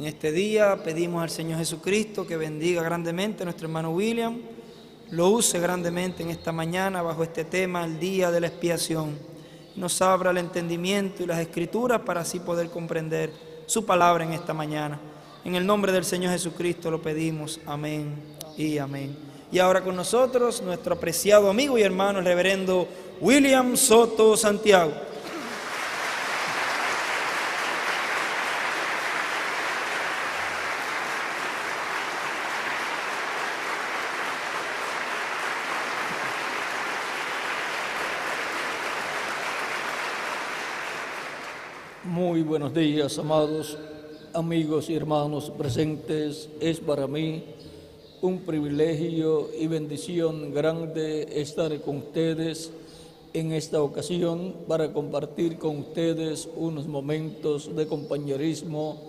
En este día pedimos al Señor Jesucristo que bendiga grandemente a nuestro hermano William, lo use grandemente en esta mañana bajo este tema, el día de la expiación. Nos abra el entendimiento y las escrituras para así poder comprender su palabra en esta mañana. En el nombre del Señor Jesucristo lo pedimos. Amén y amén. Y ahora con nosotros nuestro apreciado amigo y hermano, el reverendo William Soto Santiago. Muy buenos días, amados amigos y hermanos presentes. Es para mí un privilegio y bendición grande estar con ustedes en esta ocasión para compartir con ustedes unos momentos de compañerismo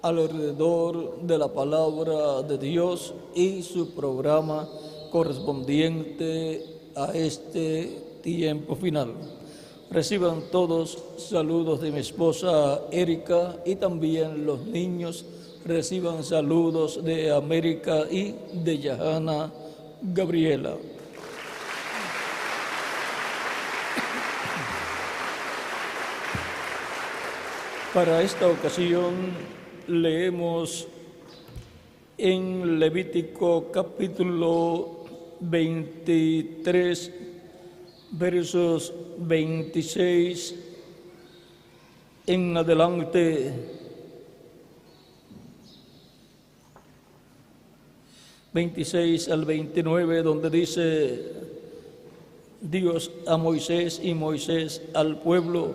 alrededor de la palabra de Dios y su programa correspondiente a este tiempo final. Reciban todos saludos de mi esposa Erika y también los niños reciban saludos de América y de Yahana Gabriela. Para esta ocasión leemos en Levítico capítulo 23, versos 26 en adelante. 26 al 29, donde dice Dios a Moisés y Moisés al pueblo.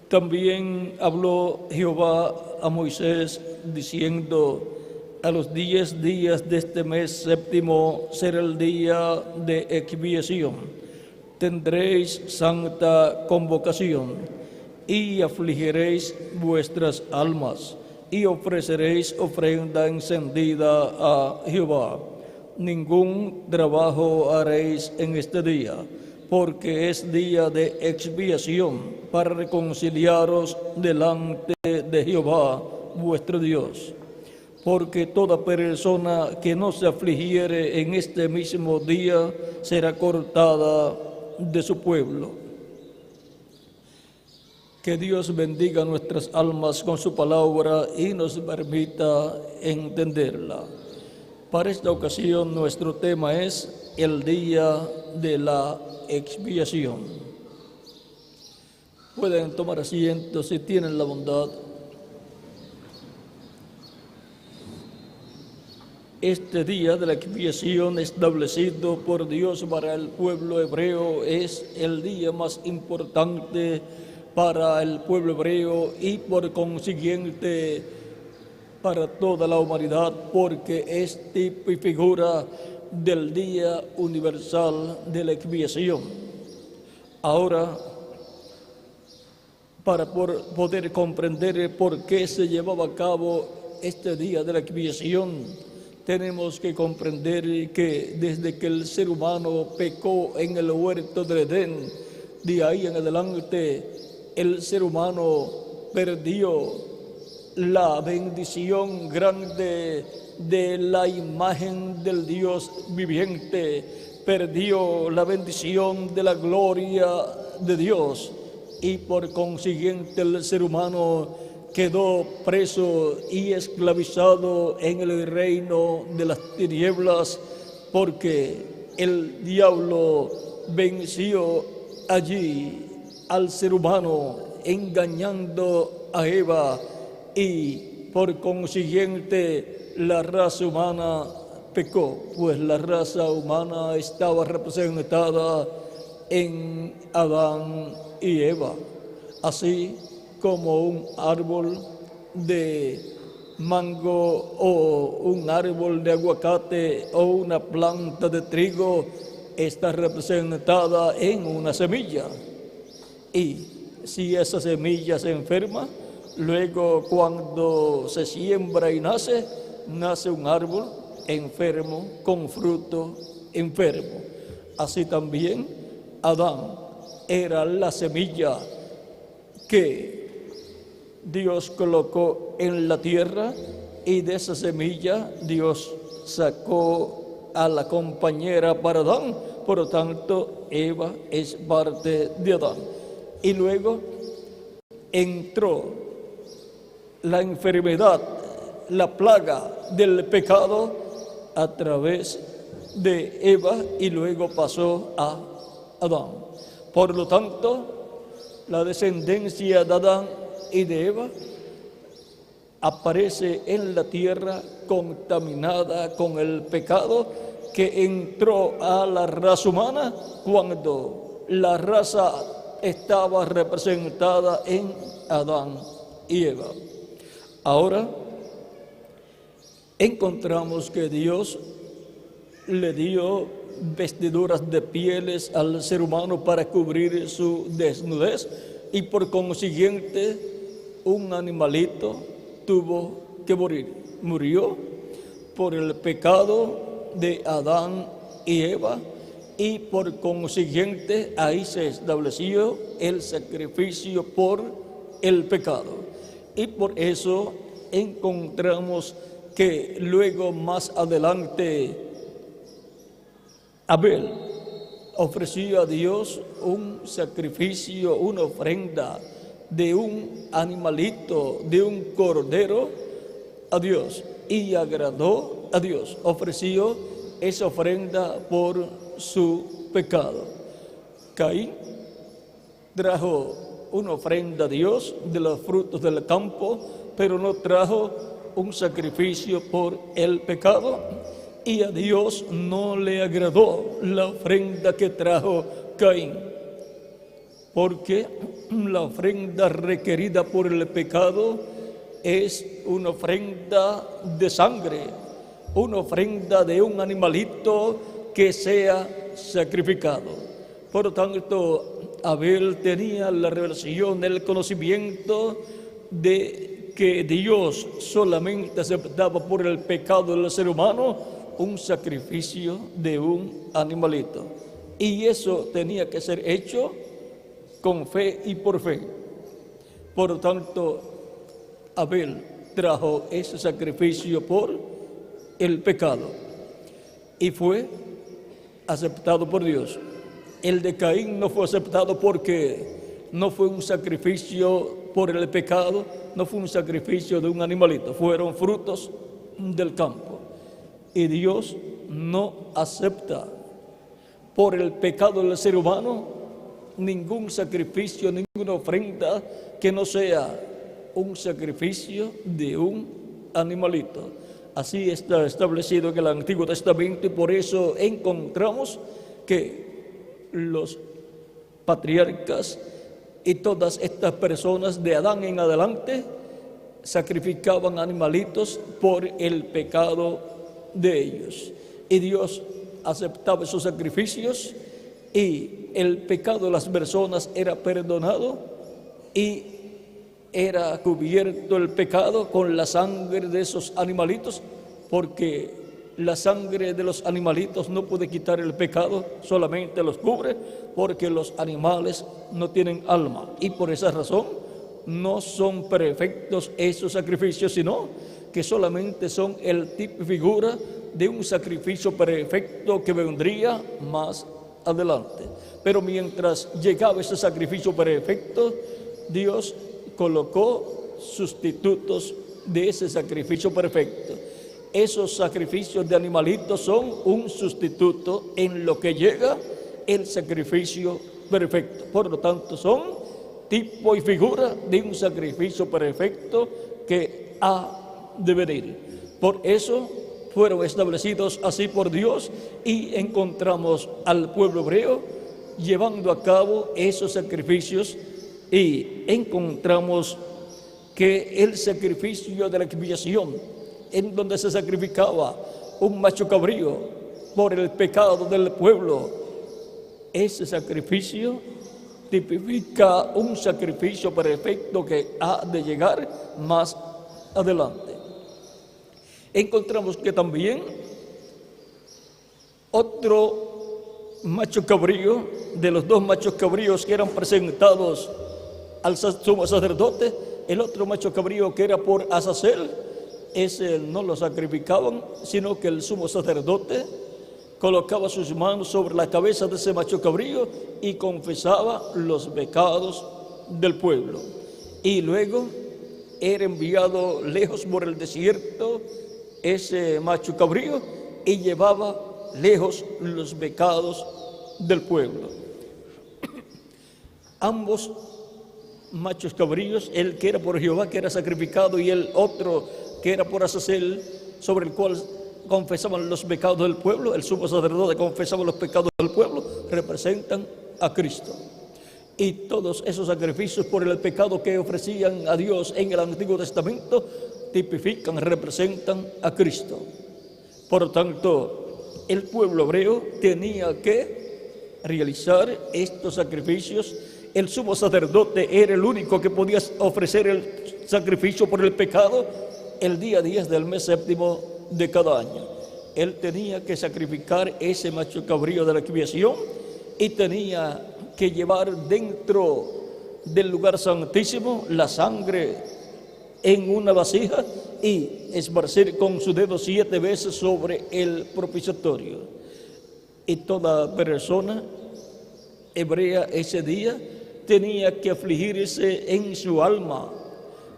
También habló Jehová a Moisés diciendo: a los 10 días de este mes séptimo será el día de expiación. Tendréis santa convocación y afligiréis vuestras almas y ofreceréis ofrenda encendida a Jehová. Ningún trabajo haréis en este día, porque es día de expiación para reconciliaros delante de Jehová vuestro Dios. Porque toda persona que no se afligiere en este mismo día será cortada de su pueblo. Que Dios bendiga nuestras almas con su palabra y nos permita entenderla. Para esta ocasión nuestro tema es el día de la expiación. Pueden tomar asiento si tienen la bondad. Este día de la expiación establecido por Dios para el pueblo hebreo es el día más importante para el pueblo hebreo y por consiguiente para toda la humanidad, porque es tipo y figura del día universal de la expiación. Ahora, para poder comprender por qué se llevaba a cabo este día de la expiación, tenemos que comprender que desde que el ser humano pecó en el huerto del Edén, de ahí en adelante el ser humano perdió la bendición grande de la imagen del Dios viviente, perdió la bendición de la gloria de Dios y por consiguiente el ser humano quedó preso y esclavizado en el reino de las tinieblas, porque el diablo venció allí al ser humano, engañando a Eva, y por consiguiente la raza humana pecó, pues la raza humana estaba representada en Adán y Eva, así como un árbol de mango o un árbol de aguacate o una planta de trigo está representada en una semilla. Y si esa semilla se enferma, luego cuando se siembra y nace un árbol enfermo, con fruto enfermo. Así también Adán era la semilla que Dios colocó en la tierra y de esa semilla Dios sacó a la compañera para Adán. Por lo tanto, Eva es parte de Adán. Y luego entró la enfermedad, la plaga del pecado a través de Eva y luego pasó a Adán. Por lo tanto, la descendencia de Adán y de Eva aparece en la tierra contaminada con el pecado que entró a la raza humana cuando la raza estaba representada en Adán y Eva. Ahora encontramos que Dios le dio vestiduras de pieles al ser humano para cubrir su desnudez y por consiguiente un animalito tuvo que morir. Murió por el pecado de Adán y Eva y por consiguiente ahí se estableció el sacrificio por el pecado. Y por eso encontramos que luego más adelante Abel ofreció a Dios un sacrificio, una ofrenda de un animalito, de un cordero a Dios y agradó a Dios. Ofreció esa ofrenda por su pecado. Caín trajo una ofrenda a Dios de los frutos del campo, pero no trajo un sacrificio por el pecado y a Dios no le agradó la ofrenda que trajo Caín, porque la ofrenda requerida por el pecado es una ofrenda de sangre, una ofrenda de un animalito que sea sacrificado. Por lo tanto, Abel tenía la revelación, el conocimiento de que Dios solamente aceptaba por el pecado del ser humano un sacrificio de un animalito. Y eso tenía que ser hecho con fe y por fe. Por lo tanto, Abel trajo ese sacrificio por el pecado y fue aceptado por Dios. El de Caín no fue aceptado porque no fue un sacrificio por el pecado, no fue un sacrificio de un animalito, fueron frutos del campo. Y Dios no acepta por el pecado del ser humano ningún sacrificio, ninguna ofrenda que no sea un sacrificio de un animalito. Así está establecido en el Antiguo Testamento y por eso encontramos que los patriarcas y todas estas personas de Adán en adelante sacrificaban animalitos por el pecado de ellos. Y Dios aceptaba esos sacrificios y el pecado de las personas era perdonado y era cubierto el pecado con la sangre de esos animalitos, porque la sangre de los animalitos no puede quitar el pecado, solamente los cubre, porque los animales no tienen alma y por esa razón no son perfectos esos sacrificios, sino que solamente son el tipo y figura de un sacrificio perfecto que vendría más adelante. Pero mientras llegaba ese sacrificio perfecto, Dios colocó sustitutos de ese sacrificio perfecto. Esos sacrificios de animalitos son un sustituto en lo que llega el sacrificio perfecto. Por lo tanto, son tipo y figura de un sacrificio perfecto que ha de venir. Por eso fueron establecidos así por Dios y encontramos al pueblo hebreo llevando a cabo esos sacrificios y encontramos que el sacrificio de la expiación, en donde se sacrificaba un macho cabrío por el pecado del pueblo, ese sacrificio tipifica un sacrificio perfecto que ha de llegar más adelante. Encontramos que también otro macho cabrío, de los dos machos cabríos que eran presentados al sumo sacerdote, el otro macho cabrío que era por Azazel, ese no lo sacrificaban, sino que el sumo sacerdote colocaba sus manos sobre la cabeza de ese macho cabrío y confesaba los pecados del pueblo. Y luego era enviado lejos por el desierto ese macho cabrío y llevaba lejos los pecados del pueblo. Ambos machos cabríos, el que era por Jehová, que era sacrificado, y el otro que era por Azazel, sobre el cual confesaban los pecados del pueblo, el sumo sacerdote confesaba los pecados del pueblo, representan a Cristo. Y todos esos sacrificios por el pecado que ofrecían a Dios en el Antiguo Testamento tipifican, representan a Cristo. Por tanto, el pueblo hebreo tenía que realizar estos sacrificios. El sumo sacerdote era el único que podía ofrecer el sacrificio por el pecado el día 10 del mes séptimo de cada año. Él tenía que sacrificar ese macho cabrío de la expiación y tenía que llevar dentro del lugar santísimo la sangre en una vasija y esparcir con su dedo 7 veces sobre el propiciatorio. Y toda persona hebrea ese día tenía que afligirse en su alma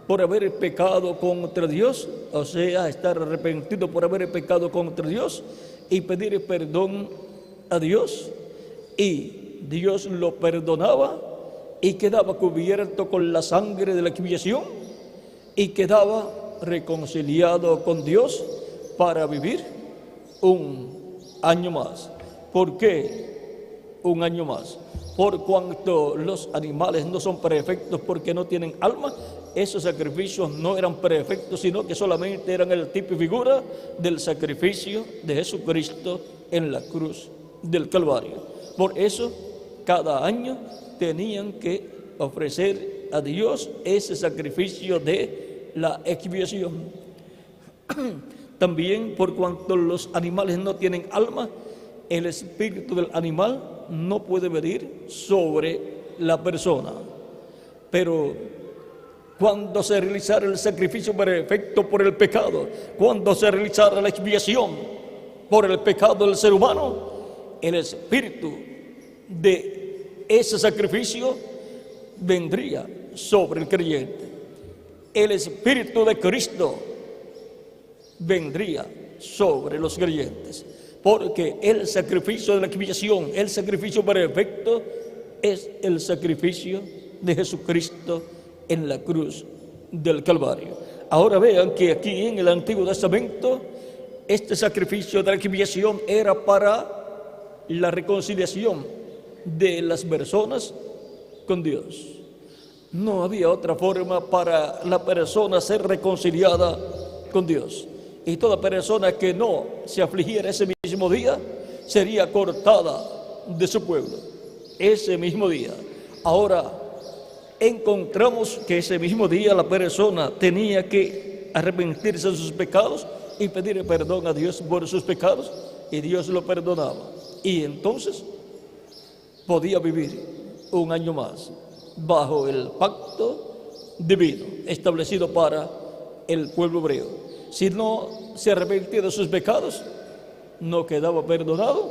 por haber pecado contra Dios, o sea, estar arrepentido por haber pecado contra Dios y pedir perdón a Dios, y Dios lo perdonaba y quedaba cubierto con la sangre de la expiación y quedaba reconciliado con Dios para vivir un año más. ¿Por qué un año más? Por cuanto los animales no son perfectos porque no tienen alma, esos sacrificios no eran perfectos, sino que solamente eran el tipo y figura del sacrificio de Jesucristo en la cruz del Calvario. Por eso, cada año tenían que ofrecer a Dios ese sacrificio de la expiación. También, por cuanto los animales no tienen alma, el espíritu del animal no puede venir sobre la persona. Pero cuando se realizara el sacrificio perfecto por el pecado, cuando se realizara la expiación por el pecado del ser humano, el espíritu de ese sacrificio vendría sobre el creyente. El espíritu de Cristo vendría sobre los creyentes, porque el sacrificio de la expiación, el sacrificio perfecto, es el sacrificio de Jesucristo en la cruz del Calvario. Ahora vean que aquí en el Antiguo Testamento este sacrificio de la expiación era para la reconciliación de las personas con Dios. No había otra forma para la persona ser reconciliada con Dios. Y toda persona que no se afligiera ese mismo día sería cortada de su pueblo, ese mismo día. Ahora encontramos que ese mismo día la persona tenía que arrepentirse de sus pecados y pedir perdón a Dios por sus pecados, y Dios lo perdonaba. Y entonces podía vivir un año más bajo el pacto divino establecido para el pueblo hebreo. Si no se arrepentía de sus pecados, no quedaba perdonado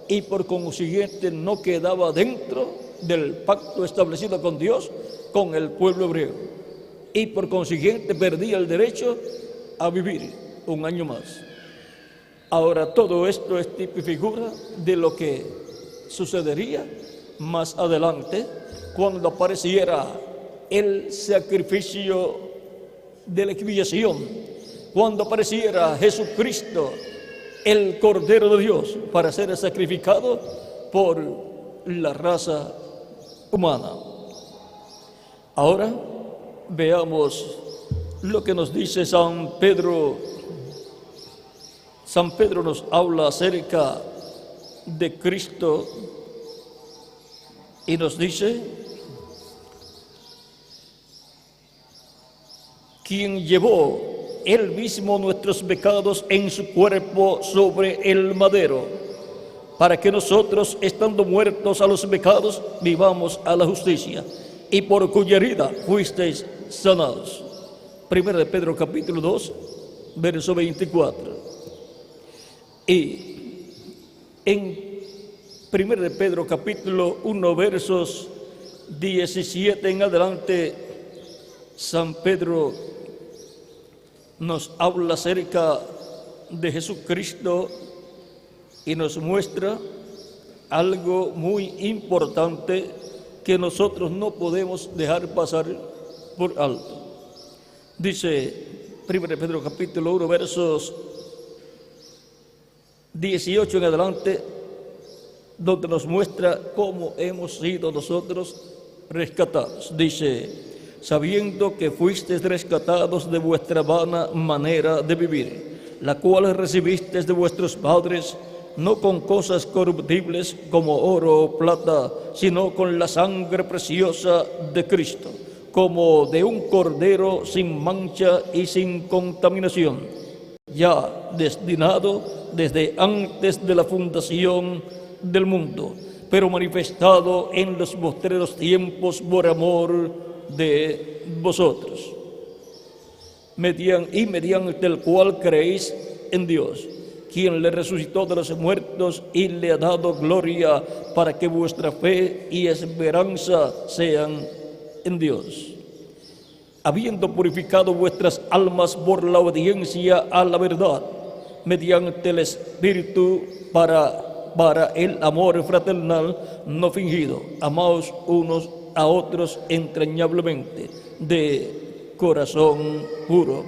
y por consiguiente no quedaba dentro del pacto establecido con Dios, con el pueblo hebreo, y por consiguiente perdía el derecho a vivir un año más. Ahora todo esto es tipo y figura de lo que sucedería más adelante cuando apareciera el sacrificio de la expiación, cuando apareciera Jesucristo, el Cordero de Dios, para ser sacrificado por la raza humana. Ahora veamos lo que nos dice San Pedro. San Pedro nos habla acerca de Cristo y nos dice: quien llevó él mismo nuestros pecados en su cuerpo sobre el madero, para que nosotros, estando muertos a los pecados, vivamos a la justicia, y por cuya herida fuisteis sanados. 1 de Pedro capítulo 2, verso 24. Y en 1 de Pedro capítulo 1, versos 17 en adelante, San Pedro nos habla acerca de Jesucristo y nos muestra algo muy importante que nosotros no podemos dejar pasar por alto. Dice 1 de Pedro capítulo 1, versos 18 en adelante, donde nos muestra cómo hemos sido nosotros rescatados. Dice: sabiendo que fuisteis rescatados de vuestra vana manera de vivir, la cual recibisteis de vuestros padres, no con cosas corruptibles como oro o plata, sino con la sangre preciosa de Cristo, como de un cordero sin mancha y sin contaminación, ya destinado desde antes de la fundación del mundo, pero manifestado en los postreros tiempos por amor de vosotros, mediante el cual creéis en Dios, quien le resucitó de los muertos y le ha dado gloria, para que vuestra fe y esperanza sean en Dios, habiendo purificado vuestras almas por la obediencia a la verdad, mediante el Espíritu, para el amor fraternal no fingido. Amaos unos a otros entrañablemente, de corazón puro,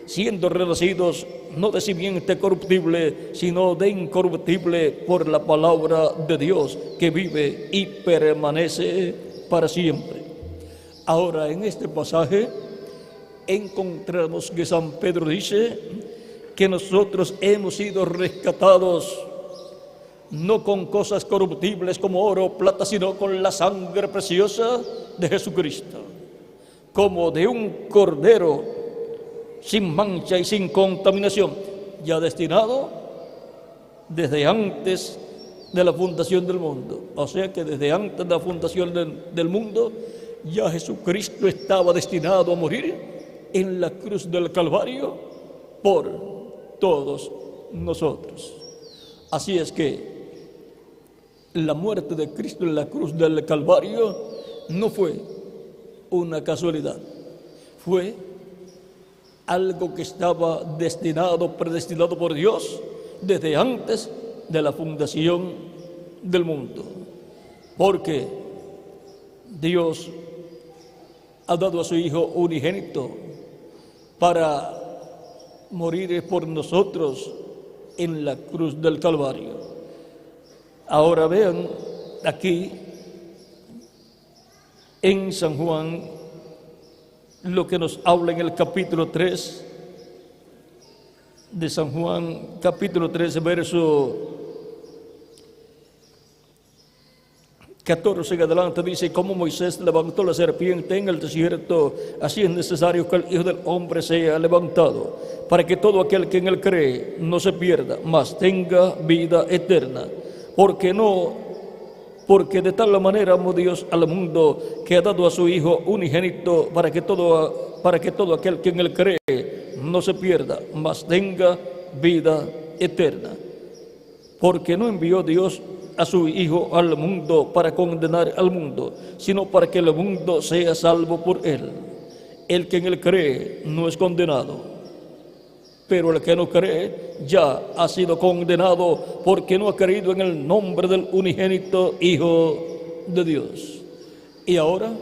siendo renacidos no de simiente corruptible, sino de incorruptible, por la palabra de Dios, que vive y permanece para siempre. Ahora, en este pasaje encontramos que San Pedro dice que nosotros hemos sido rescatados no con cosas corruptibles como oro o plata, sino con la sangre preciosa de Jesucristo, como de un cordero sin mancha y sin contaminación, ya destinado desde antes de la fundación del mundo. O sea que desde antes de la fundación del mundo, ya Jesucristo estaba destinado a morir en la cruz del Calvario por todos nosotros. Así es que la muerte de Cristo en la cruz del Calvario no fue una casualidad, fue algo que estaba predestinado por Dios desde antes de la fundación del mundo, porque Dios ha dado a su Hijo unigénito para morir por nosotros en la cruz del Calvario. Ahora vean aquí en San Juan lo que nos habla en el capítulo 3 de San Juan, capítulo 13, verso 14 en adelante. Dice: como Moisés levantó la serpiente en el desierto, así es necesario que el Hijo del Hombre sea levantado, para que todo aquel que en él cree no se pierda, mas tenga vida eterna. Porque de tal manera amó Dios al mundo, que ha dado a su Hijo unigénito, para que todo aquel que en él cree no se pierda, mas tenga vida eterna. Porque no envió Dios a su Hijo al mundo para condenar al mundo, sino para que el mundo sea salvo por él. El que en él cree no es condenado, pero el que no cree ya ha sido condenado, porque no ha creído en el nombre del unigénito Hijo de Dios. Y ahora,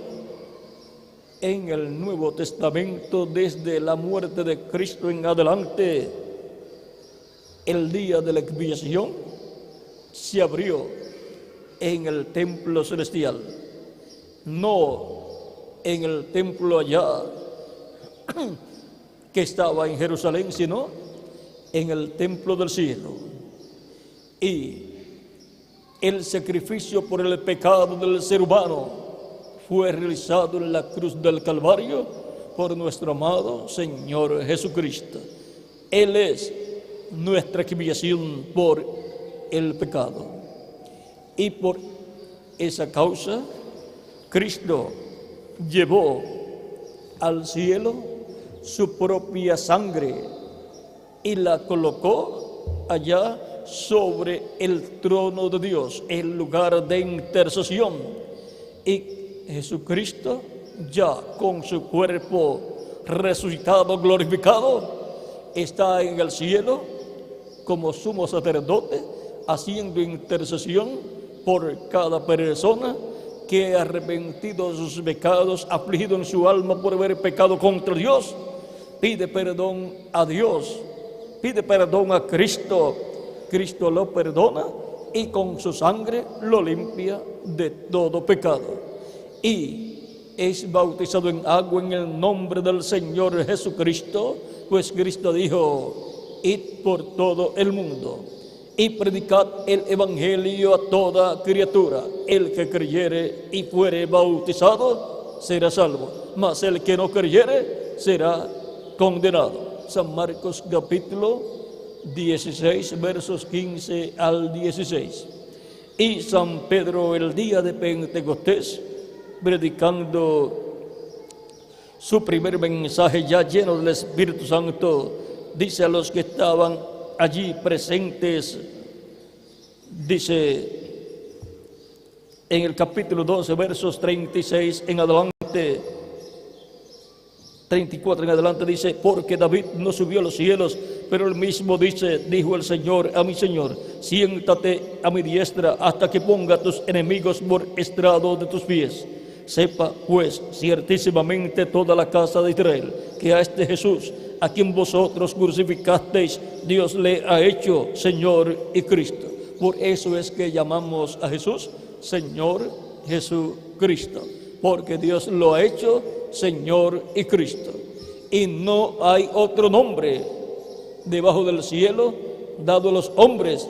en el Nuevo Testamento, desde la muerte de Cristo en adelante, el día de la expiación se abrió en el templo celestial, no en el templo allá que estaba en Jerusalén, sino en el templo del cielo. Y el sacrificio por el pecado del ser humano fue realizado en la cruz del Calvario por nuestro amado Señor Jesucristo. Él es nuestra expiación por el pecado. Y por esa causa, Cristo llevó al cielo su propia sangre y la colocó allá sobre el trono de Dios, el lugar de intercesión. Y Jesucristo, ya con su cuerpo resucitado, glorificado, está en el cielo como sumo sacerdote, haciendo intercesión por cada persona que ha arrepentido de sus pecados, afligido en su alma por haber pecado contra Dios, pide perdón a Dios, pide perdón a Cristo. Cristo lo perdona y con su sangre lo limpia de todo pecado. Y es bautizado en agua en el nombre del Señor Jesucristo, pues Cristo dijo: id por todo el mundo y predicad el evangelio a toda criatura. El que creyere y fuere bautizado será salvo, mas el que no creyere será condenado. San Marcos capítulo 16, versos 15 al 16. Y San Pedro, el día de Pentecostés, predicando su primer mensaje ya lleno del Espíritu Santo, dice a los que estaban allí presentes, dice en el capítulo 12, versos 36 en adelante, 34 en adelante, dice: porque David no subió a los cielos, pero él mismo dice, dijo el Señor a mi Señor: siéntate a mi diestra hasta que ponga tus enemigos por estrado de tus pies. Sepa pues ciertísimamente toda la casa de Israel que a este Jesús, a quien vosotros crucificasteis, Dios le ha hecho Señor y Cristo. Por eso es que llamamos a Jesús Señor Jesucristo, porque Dios lo ha hecho Señor y Cristo. Y no hay otro nombre debajo del cielo dado a los hombres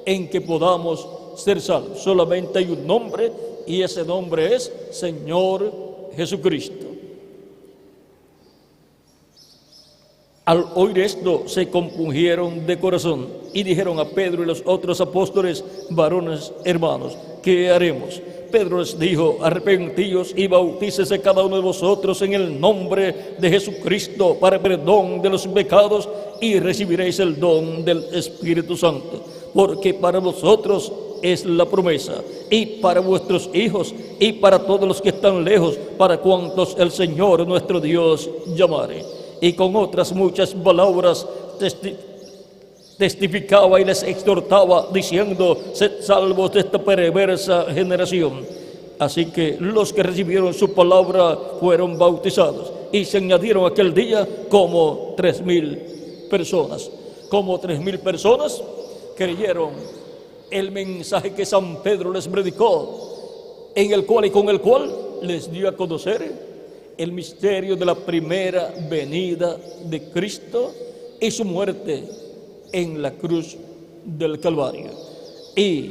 en que podamos ser salvos. Solamente hay un nombre, y ese nombre es Señor Jesucristo. Al oír esto, se compungieron de corazón y dijeron a Pedro y los otros apóstoles: varones hermanos, ¿qué haremos? Pedro les dijo: arrepentíos y bautícese cada uno de vosotros en el nombre de Jesucristo para perdón de los pecados, y recibiréis el don del Espíritu Santo. Porque para vosotros es la promesa, y para vuestros hijos, y para todos los que están lejos, para cuantos el Señor nuestro Dios llamare. Y con otras muchas palabras testificaba y les exhortaba, diciendo: sed salvos de esta perversa generación. Así que los que recibieron su palabra fueron bautizados, y se añadieron aquel día como 3,000 personas. Como 3,000 personas creyeron el mensaje que San Pedro les predicó, en el cual y con el cual les dio a conocer el misterio de la primera venida de Cristo y su muerte en la cruz del Calvario. Y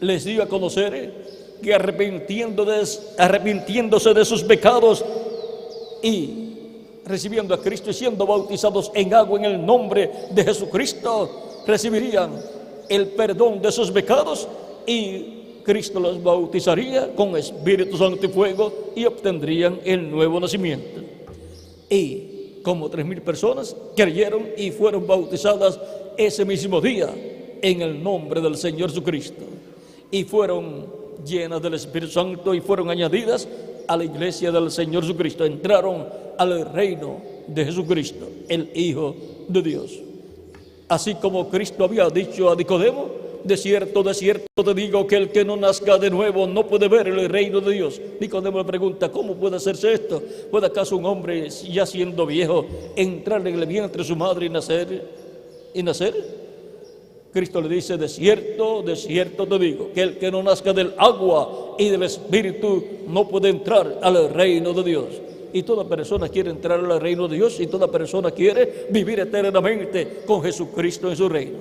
les dio a conocer que arrepintiéndose de sus pecados y recibiendo a Cristo y siendo bautizados en agua en el nombre de Jesucristo, recibirían el perdón de sus pecados, y Cristo los bautizaría con Espíritu Santo y fuego, y obtendrían el nuevo nacimiento. Y como 3,000 personas creyeron y fueron bautizadas ese mismo día en el nombre del Señor Jesucristo, y fueron llenas del Espíritu Santo y fueron añadidas a la iglesia del Señor Jesucristo. Entraron al reino de Jesucristo, el Hijo de Dios. Así como Cristo había dicho a Nicodemo: de cierto te digo que el que no nazca de nuevo no puede ver el reino de Dios. Nicodemo le pregunta: ¿cómo puede hacerse esto? ¿Puede acaso un hombre, ya siendo viejo, entrar en el vientre de su madre y nacer? Cristo le dice: de cierto te digo que el que no nazca del agua y del Espíritu no puede entrar al reino de Dios. Y toda persona quiere entrar al reino de Dios, y toda persona quiere vivir eternamente con Jesucristo en su reino.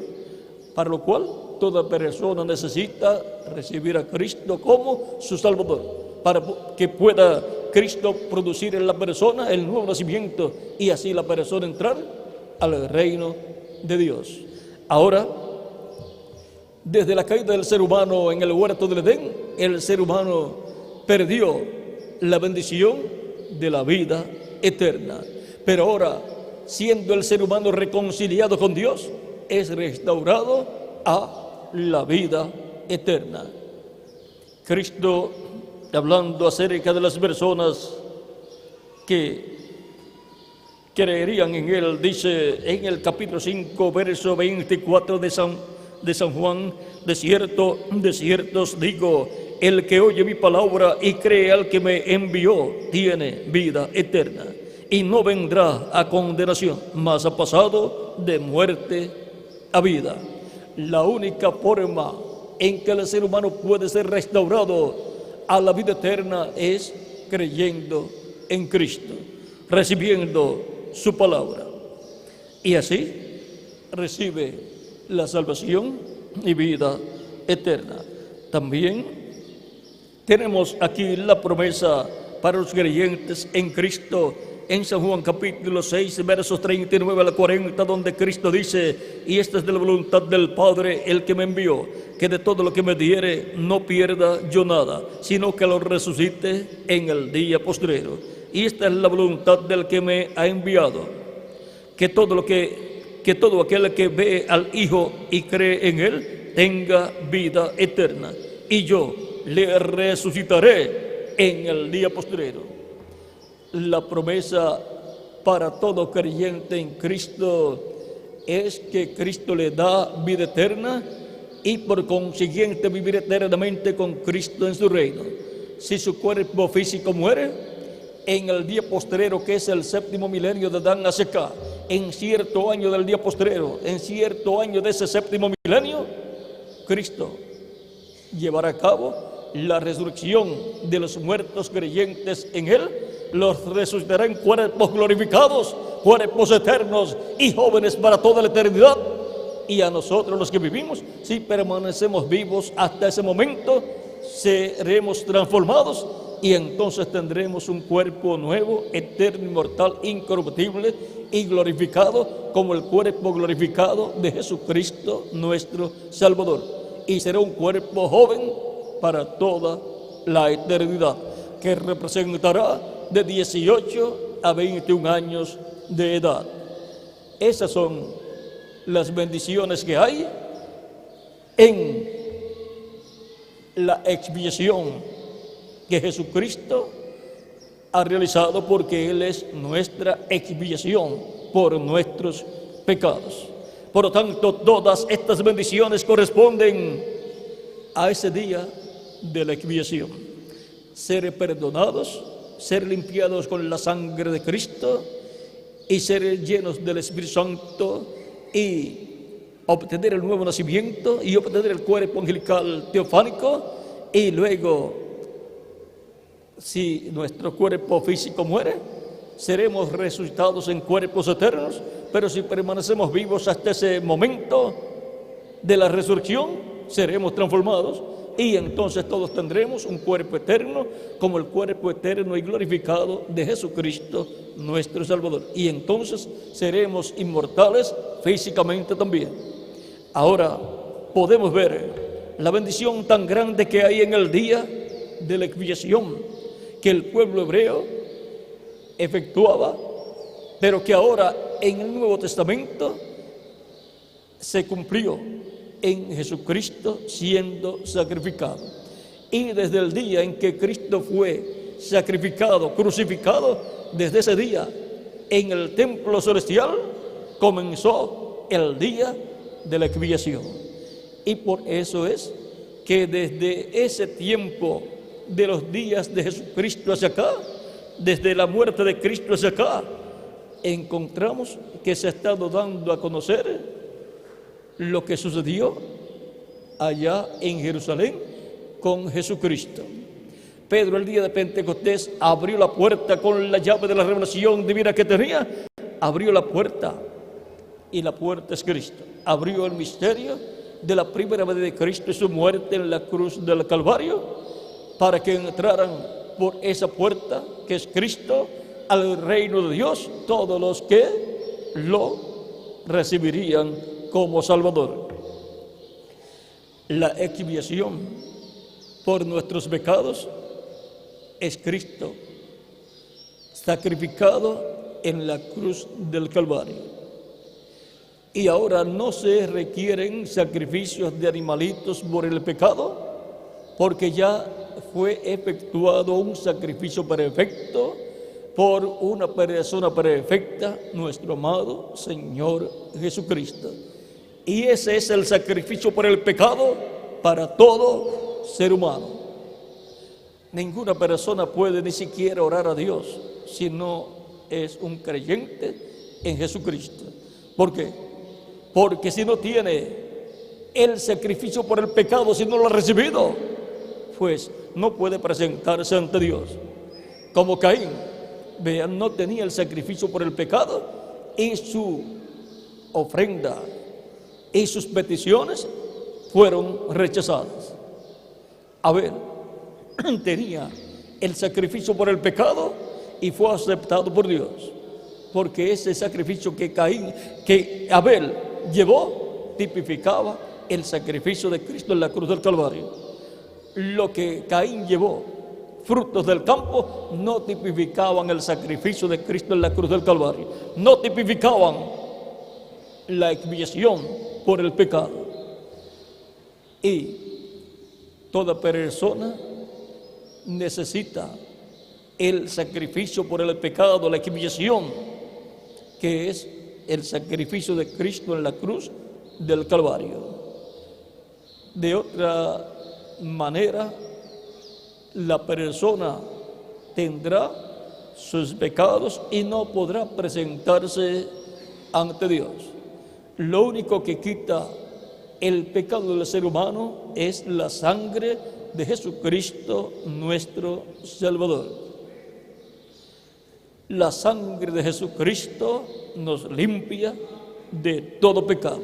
Para lo cual, toda persona necesita recibir a Cristo como su Salvador, para que pueda Cristo producir en la persona el nuevo nacimiento, y así la persona entrar al reino de Dios. Ahora, desde la caída del ser humano en el huerto del Edén, el ser humano perdió la bendición de la vida eterna. Pero ahora siendo el ser humano reconciliado con Dios, es restaurado a la vida eterna. Cristo, hablando acerca de las personas que creerían en Él, dice en el capítulo 5, verso 24 de San Juan: de cierto os digo, el que oye mi palabra y cree al que me envió, tiene vida eterna, y no vendrá a condenación, mas ha pasado de muerte a vida. La única forma en que el ser humano puede ser restaurado a la vida eterna es creyendo en Cristo, recibiendo su palabra, y así recibe la salvación y vida eterna. También tenemos aquí la promesa para los creyentes en Cristo en San Juan capítulo 6, versos 39 al 40, donde Cristo dice: y esta es de la voluntad del Padre, el que me envió, que de todo lo que me diere no pierda yo nada, sino que lo resucite en el día postrero. Y esta es la voluntad del que me ha enviado, que todo aquel que ve al Hijo y cree en Él tenga vida eterna, y yo le resucitaré en el día postrero. La promesa para todo creyente en Cristo es que Cristo le da vida eterna y por consiguiente vivir eternamente con Cristo en su reino. Si su cuerpo físico muere, en el día postrero, que es el séptimo milenio de Dan hacia acá, en cierto año del día postrero, en cierto año de ese séptimo milenio, Cristo llevará a cabo la resurrección de los muertos creyentes en Él, los resucitará en cuerpos glorificados, cuerpos eternos y jóvenes para toda la eternidad. Y a nosotros los que vivimos, si permanecemos vivos hasta ese momento, seremos transformados y entonces tendremos un cuerpo nuevo, eterno, inmortal, incorruptible y glorificado como el cuerpo glorificado de Jesucristo nuestro Salvador. Y será un cuerpo joven para toda la eternidad, que representará de 18 a 21 años de edad. Esas son las bendiciones que hay en la expiación que Jesucristo ha realizado, porque Él es nuestra expiación por nuestros pecados. Por lo tanto, todas estas bendiciones corresponden a ese día de la expiación: ser perdonados, ser limpiados con la sangre de Cristo y ser llenos del Espíritu Santo y obtener el nuevo nacimiento y obtener el cuerpo angelical teofánico. Y luego, si nuestro cuerpo físico muere, seremos resucitados en cuerpos eternos. Pero si permanecemos vivos hasta ese momento de la resurrección, seremos transformados y entonces todos tendremos un cuerpo eterno como el cuerpo eterno y glorificado de Jesucristo nuestro Salvador, y entonces seremos inmortales físicamente también. Ahora podemos ver la bendición tan grande que hay en el día de la expiación que el pueblo hebreo efectuaba, pero que ahora en el Nuevo Testamento se cumplió en Jesucristo siendo sacrificado. Y desde el día en que Cristo fue sacrificado, crucificado, desde ese día en el templo celestial comenzó el día de la expiación. Y por eso es que desde ese tiempo de los días de Jesucristo hacia acá, desde la muerte de Cristo hacia acá, encontramos que se ha estado dando a conocer lo que sucedió allá en Jerusalén con Jesucristo. Pedro, el día de Pentecostés, abrió la puerta con la llave de la revelación divina que tenía. Abrió la puerta, y la puerta es Cristo. Abrió el misterio de la primera vez de Cristo y su muerte en la cruz del Calvario, para que entraran por esa puerta que es Cristo al reino de Dios todos los que lo recibirían como Salvador. La expiación por nuestros pecados es Cristo sacrificado en la cruz del Calvario. Y ahora no se requieren sacrificios de animalitos por el pecado, porque ya fue efectuado un sacrificio perfecto por una persona perfecta, nuestro amado Señor Jesucristo. Y ese es el sacrificio por el pecado para todo ser humano. Ninguna persona puede ni siquiera orar a Dios si no es un creyente en Jesucristo. ¿Por qué? Porque si no tiene el sacrificio por el pecado, si no lo ha recibido, pues no puede presentarse ante Dios. Como Caín, vean, no tenía el sacrificio por el pecado y su ofrenda y sus peticiones fueron rechazadas. Abel tenía el sacrificio por el pecado y fue aceptado por Dios, porque ese sacrificio que Abel llevó tipificaba el sacrificio de Cristo en la cruz del Calvario. Lo que Caín llevó, frutos del campo, no tipificaban el sacrificio de Cristo en la cruz del Calvario, no tipificaban la expiación por el pecado. Y toda persona necesita el sacrificio por el pecado, la expiación, que es el sacrificio de Cristo en la cruz del Calvario. De otra manera, la persona tendrá sus pecados y no podrá presentarse ante Dios. Lo único que quita el pecado del ser humano es la sangre de Jesucristo, nuestro Salvador. La sangre de Jesucristo nos limpia de todo pecado.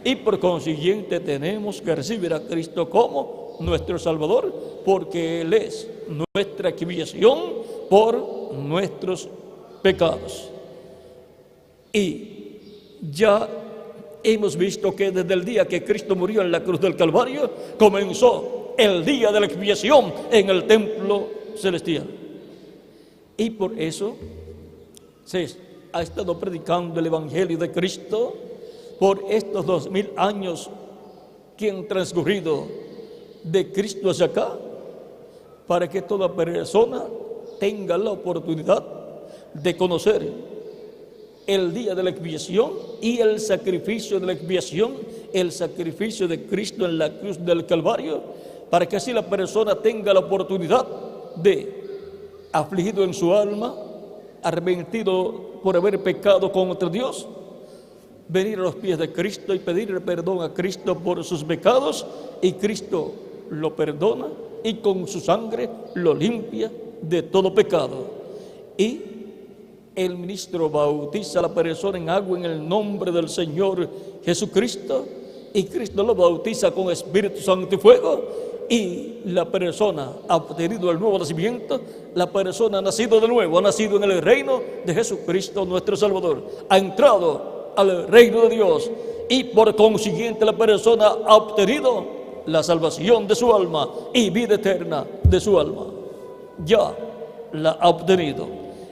Y por consiguiente tenemos que recibir a Cristo como nuestro Salvador, porque Él es nuestra expiación por nuestros pecados. Y ya hemos visto que desde el día que Cristo murió en la cruz del Calvario, comenzó el día de la expiación en el templo celestial. Y por eso se ha estado predicando el Evangelio de Cristo por estos 2000 años que han transcurrido de Cristo hacia acá, para que toda persona tenga la oportunidad de conocer el día de la expiación y el sacrificio de la expiación, el sacrificio de Cristo en la cruz del Calvario, para que así la persona tenga la oportunidad de, afligido en su alma, arrepentido por haber pecado contra Dios, venir a los pies de Cristo y pedirle perdón a Cristo por sus pecados, y Cristo lo perdona y con su sangre lo limpia de todo pecado. Y el ministro bautiza a la persona en agua en el nombre del Señor Jesucristo, y Cristo lo bautiza con Espíritu Santo y fuego, y la persona ha obtenido el nuevo nacimiento. La persona ha nacido de nuevo, ha nacido en el reino de Jesucristo nuestro Salvador, ha entrado al reino de Dios, y por consiguiente la persona ha obtenido la salvación de su alma y vida eterna de su alma. Ya la ha obtenido,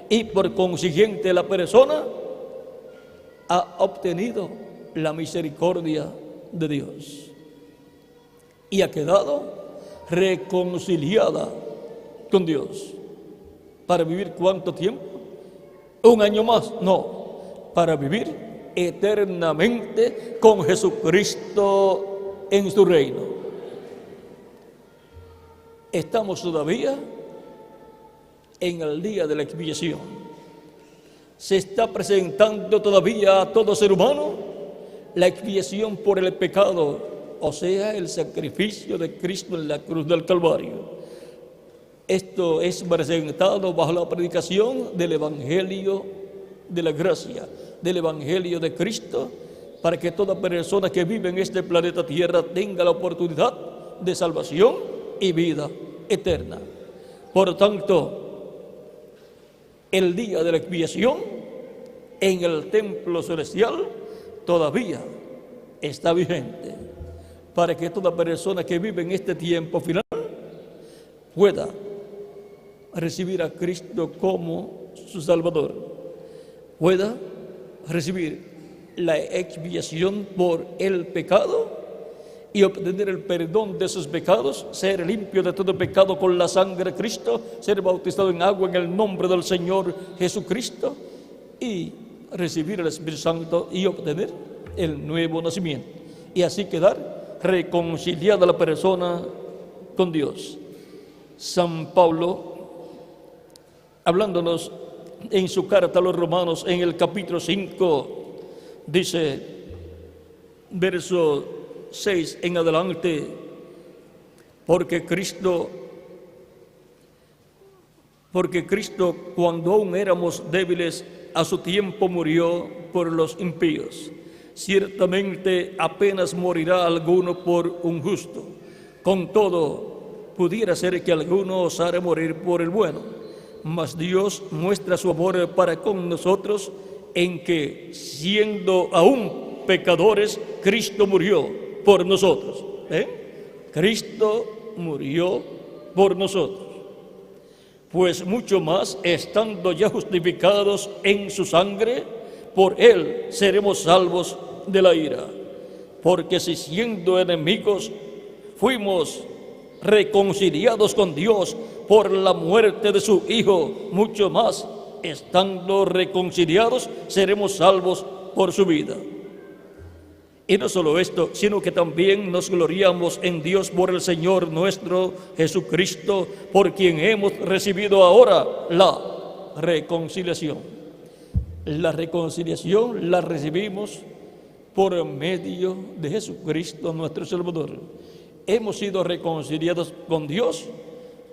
y por consiguiente la persona ha obtenido la misericordia de Dios y ha quedado reconciliada con Dios. ¿Para vivir cuánto tiempo? ¿Un año más? No, para vivir eternamente con Jesucristo en su reino. Estamos todavía en el día de la expiación. Se está presentando todavía a todo ser humano la expiación por el pecado, o sea, el sacrificio de Cristo en la cruz del Calvario. Esto es presentado bajo la predicación del Evangelio de la gracia, del Evangelio de Cristo, para que toda persona que vive en este planeta Tierra tenga la oportunidad de salvación y vida eterna. Por tanto, el día de la expiación en el templo celestial todavía está vigente, para que toda persona que vive en este tiempo final pueda recibir a Cristo como su Salvador. pueda recibir la expiación por el pecado y obtener el perdón de sus pecados, ser limpio de todo pecado con la sangre de Cristo, ser bautizado en agua en el nombre del Señor Jesucristo y recibir el Espíritu Santo y obtener el nuevo nacimiento. Y así quedar reconciliada la persona con Dios. San Pablo, hablándonos en su carta a los Romanos en el capítulo 5, dice, verso 6 en adelante, porque Cristo cuando aún éramos débiles, a su tiempo murió por los impíos. Ciertamente apenas morirá alguno por un justo. Con todo, pudiera ser que alguno osara morir por el bueno. Mas Dios muestra su amor para con nosotros en que, siendo aún pecadores, Cristo murió por nosotros. Cristo murió por nosotros. Pues mucho más, estando ya justificados en su sangre, por él seremos salvos de la ira. Porque si siendo enemigos fuimos reconciliados con Dios por la muerte de su Hijo, mucho más, estando reconciliados, seremos salvos por su vida. Y no solo esto, sino que también nos gloriamos en Dios por el Señor nuestro Jesucristo, por quien hemos recibido ahora la reconciliación. La reconciliación la recibimos por medio de Jesucristo nuestro Salvador. Hemos sido reconciliados con Dios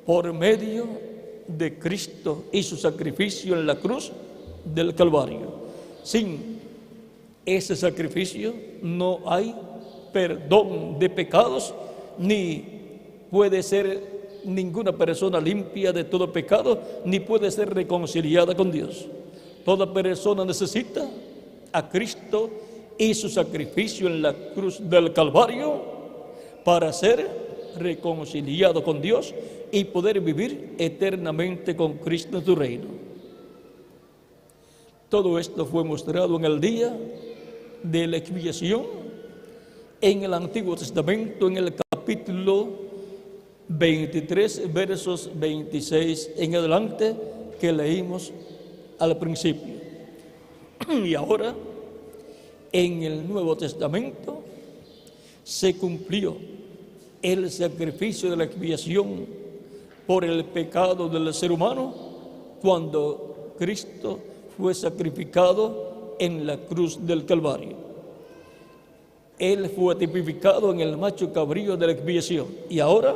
por medio de Cristo y su sacrificio en la cruz del Calvario. Sin ese sacrificio no hay perdón de pecados, ni puede ser ninguna persona limpia de todo pecado, ni puede ser reconciliada con Dios. Toda persona necesita a Cristo y su sacrificio en la cruz del Calvario para ser reconciliado con Dios y poder vivir eternamente con Cristo en su reino. Todo esto fue mostrado en el día de la expiación en el Antiguo Testamento, en el capítulo 23, versos 26 en adelante, que leímos al principio. Y ahora, en el Nuevo Testamento, se cumplió el sacrificio de la expiación por el pecado del ser humano cuando Cristo fue sacrificado en la cruz del Calvario. Él fue tipificado en el macho cabrío de la expiación. Y ahora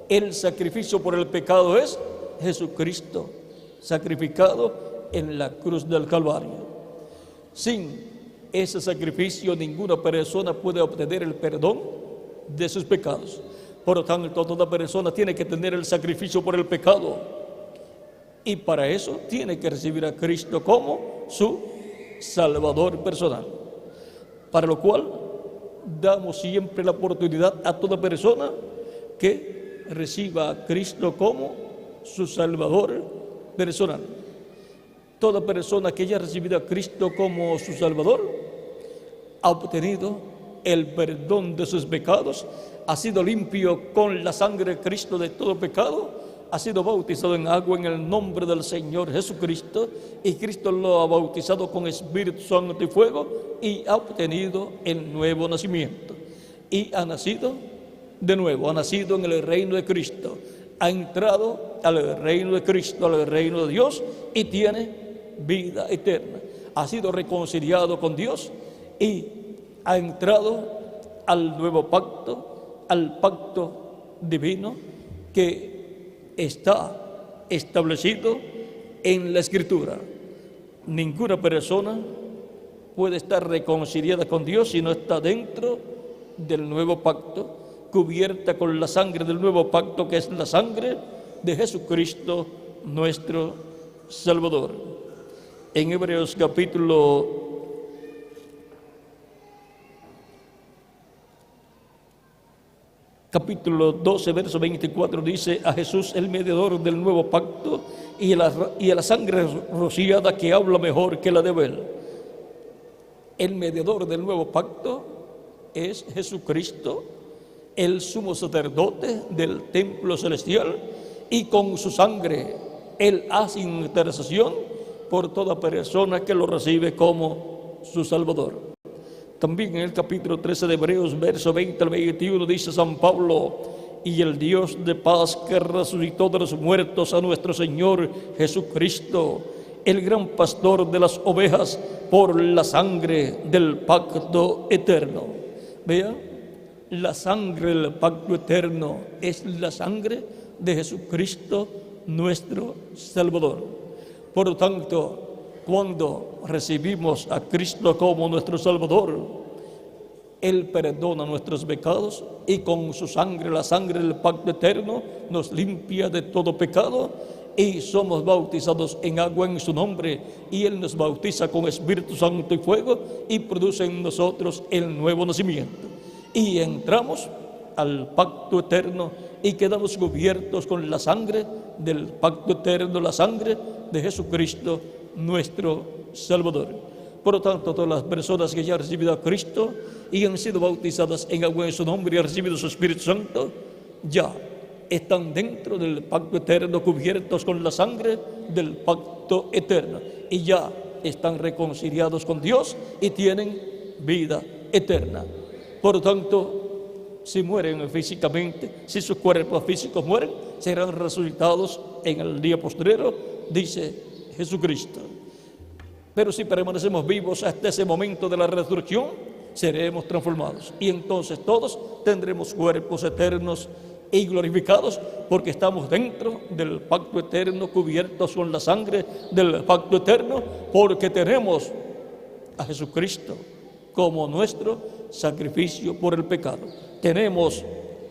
el sacrificio por el pecado es Jesucristo, sacrificado en la cruz del Calvario. Sin ese sacrificio ninguna persona puede obtener el perdón de sus pecados. Por lo tanto, toda persona tiene que tener el sacrificio por el pecado. Y para eso tiene que recibir a Cristo como su Salvador personal, para lo cual damos siempre la oportunidad a toda persona que reciba a Cristo como su Salvador personal. Toda persona que haya recibido a Cristo como su Salvador ha obtenido el perdón de sus pecados, ha sido limpio con la sangre de Cristo de todo pecado, ha sido bautizado en agua en el nombre del Señor Jesucristo, y Cristo lo ha bautizado con Espíritu Santo y fuego, y ha obtenido el nuevo nacimiento. Y ha nacido de nuevo, ha nacido en el reino de Cristo, ha entrado al reino de Cristo, al reino de Dios, y tiene vida eterna. Ha sido reconciliado con Dios y ha entrado al nuevo pacto, al pacto divino que está establecido en la Escritura. Ninguna persona puede estar reconciliada con Dios si no está dentro del nuevo pacto, cubierta con la sangre del nuevo pacto, que es la sangre de Jesucristo nuestro Salvador. En Hebreos capítulo capítulo 12, verso 24 dice: a Jesús, el mediador del nuevo pacto, y a la sangre rociada que habla mejor que la de Abel. El mediador del nuevo pacto es Jesucristo, el sumo sacerdote del templo celestial, y con su sangre Él hace intercesión por toda persona que lo recibe como su Salvador. También en el capítulo 13 de Hebreos, verso 20 al 21, dice San Pablo: y el Dios de paz, que resucitó de los muertos a nuestro Señor Jesucristo, el gran pastor de las ovejas, por la sangre del pacto eterno. Vean, la sangre del pacto eterno es la sangre de Jesucristo, nuestro Salvador. Por lo tanto, cuando recibimos a Cristo como nuestro Salvador, Él perdona nuestros pecados, y con su sangre, la sangre del pacto eterno, nos limpia de todo pecado, y somos bautizados en agua en su nombre, y Él nos bautiza con Espíritu Santo y fuego, y produce en nosotros el nuevo nacimiento, y entramos al pacto eterno y quedamos cubiertos con la sangre del pacto eterno, la sangre de Jesucristo, nuestro Salvador. Por lo tanto, todas las personas que ya han recibido a Cristo y han sido bautizadas en agua en su nombre y han recibido su Espíritu Santo, ya están dentro del pacto eterno, cubiertos con la sangre del pacto eterno, y ya están reconciliados con Dios y tienen vida eterna. Por lo tanto, si mueren físicamente, si sus cuerpos físicos mueren, serán resucitados en el día postrero, dice Jesucristo. Pero si permanecemos vivos hasta ese momento de la resurrección, seremos transformados, y entonces todos tendremos cuerpos eternos y glorificados, porque estamos dentro del pacto eterno, cubiertos con la sangre del pacto eterno, porque tenemos a Jesucristo como nuestro sacrificio por el pecado. Tenemos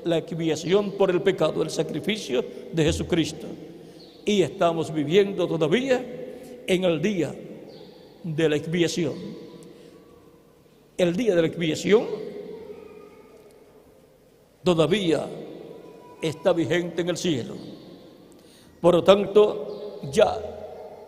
la expiación por el pecado, el sacrificio de Jesucristo, y estamos viviendo todavía en el día de la expiación. El día de la expiación todavía está vigente en el cielo. Por lo tanto, ya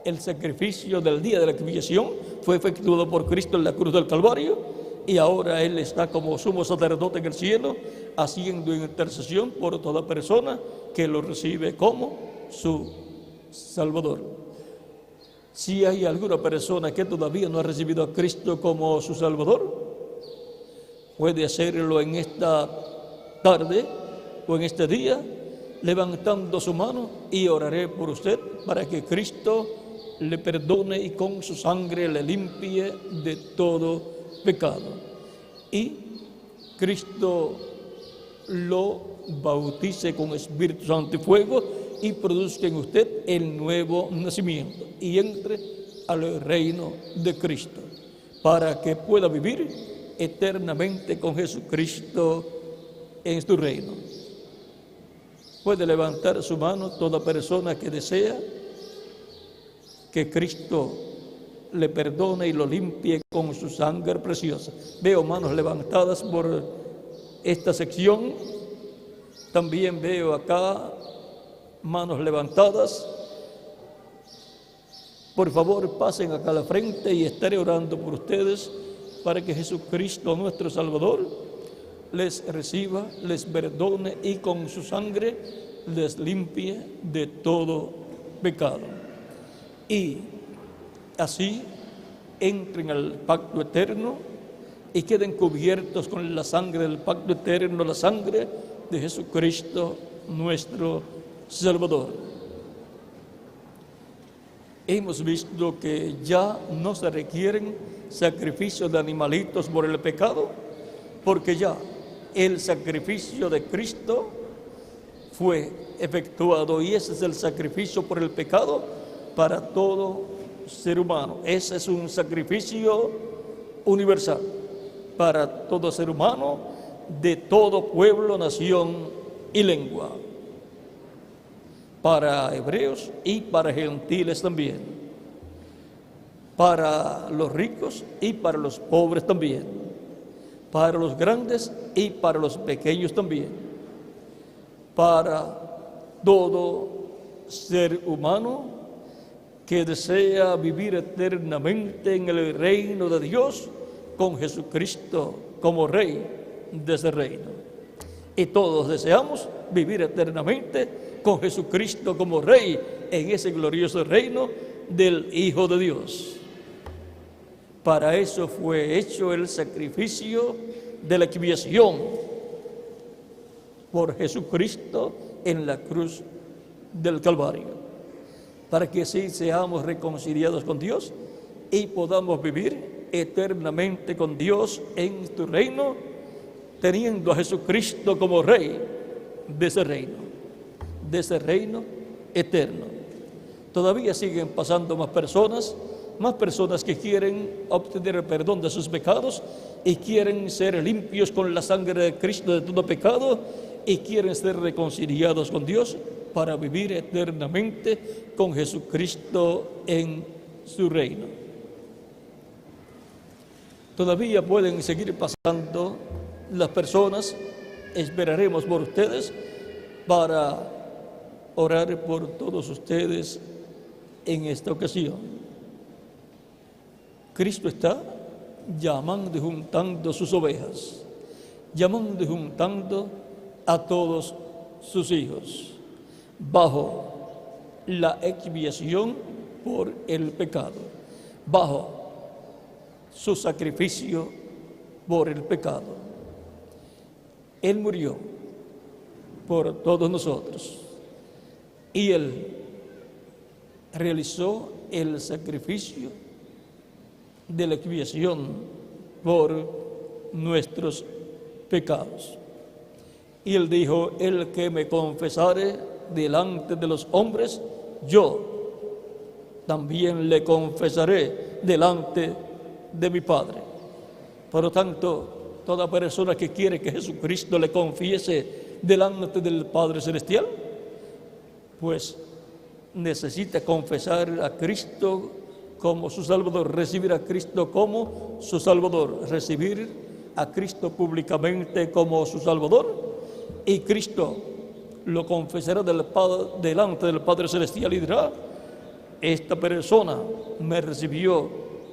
el sacrificio del día de la expiación fue efectuado por Cristo en la cruz del Calvario, y ahora Él está como sumo sacerdote en el cielo, haciendo intercesión por toda persona que lo recibe como su Salvador. Si hay alguna persona que todavía no ha recibido a Cristo como su Salvador, puede hacerlo en esta tarde o en este día, levantando su mano, y oraré por usted para que Cristo le perdone y con su sangre le limpie de todo pecado, y Cristo lo bautice con Espíritu Santo y fuego, y produzca en usted el nuevo nacimiento y entre al reino de Cristo, para que pueda vivir eternamente con Jesucristo en su reino. Puede levantar su mano toda persona que desea que Cristo le perdone y lo limpie con su sangre preciosa. Veo manos levantadas por esta sección. También veo acá manos levantadas. Por favor, pasen acá a la frente y estaré orando por ustedes para que Jesucristo, nuestro Salvador, les reciba, les perdone y con su sangre les limpie de todo pecado. Y así entren al pacto eterno y queden cubiertos con la sangre del pacto eterno, la sangre de Jesucristo, nuestro Salvador. Hemos visto que ya no se requieren sacrificios de animalitos por el pecado, porque ya el sacrificio de Cristo fue efectuado, y ese es el sacrificio por el pecado para todo ser humano. Ese es un sacrificio universal para todo ser humano, de todo pueblo, nación y lengua, para hebreos y para gentiles también, para los ricos y para los pobres también, para los grandes y para los pequeños también. para todo ser humano que desea vivir eternamente en el reino de Dios con Jesucristo como Rey de ese reino. Y todos deseamos vivir eternamente con Jesucristo como Rey en ese glorioso reino del Hijo de Dios. Para eso fue hecho el sacrificio de la expiación por Jesucristo en la cruz del Calvario, para que así seamos reconciliados con Dios y podamos vivir eternamente con Dios en tu reino, teniendo a Jesucristo como Rey de ese reino eterno. Todavía siguen pasando más personas que quieren obtener el perdón de sus pecados y quieren ser limpios con la sangre de Cristo de todo pecado y quieren ser reconciliados con Dios para vivir eternamente con Jesucristo en su reino. Todavía pueden seguir pasando las personas. Esperaremos por ustedes para orar por todos ustedes en esta ocasión. Cristo está llamando y juntando sus ovejas, llamando y juntando a todos sus hijos bajo la expiación por el pecado, bajo su sacrificio por el pecado. Él murió por todos nosotros y Él realizó el sacrificio de la expiación por nuestros pecados. Y Él dijo: el que me confesare delante de los hombres, yo también le confesaré delante de mi Padre. Por lo tanto, toda persona que quiere que Jesucristo le confiese delante del Padre Celestial, pues necesita confesar a Cristo como su Salvador, recibir a Cristo como su Salvador, recibir a Cristo públicamente como su Salvador, y Cristo lo confesará delante del Padre Celestial y dirá: esta persona me recibió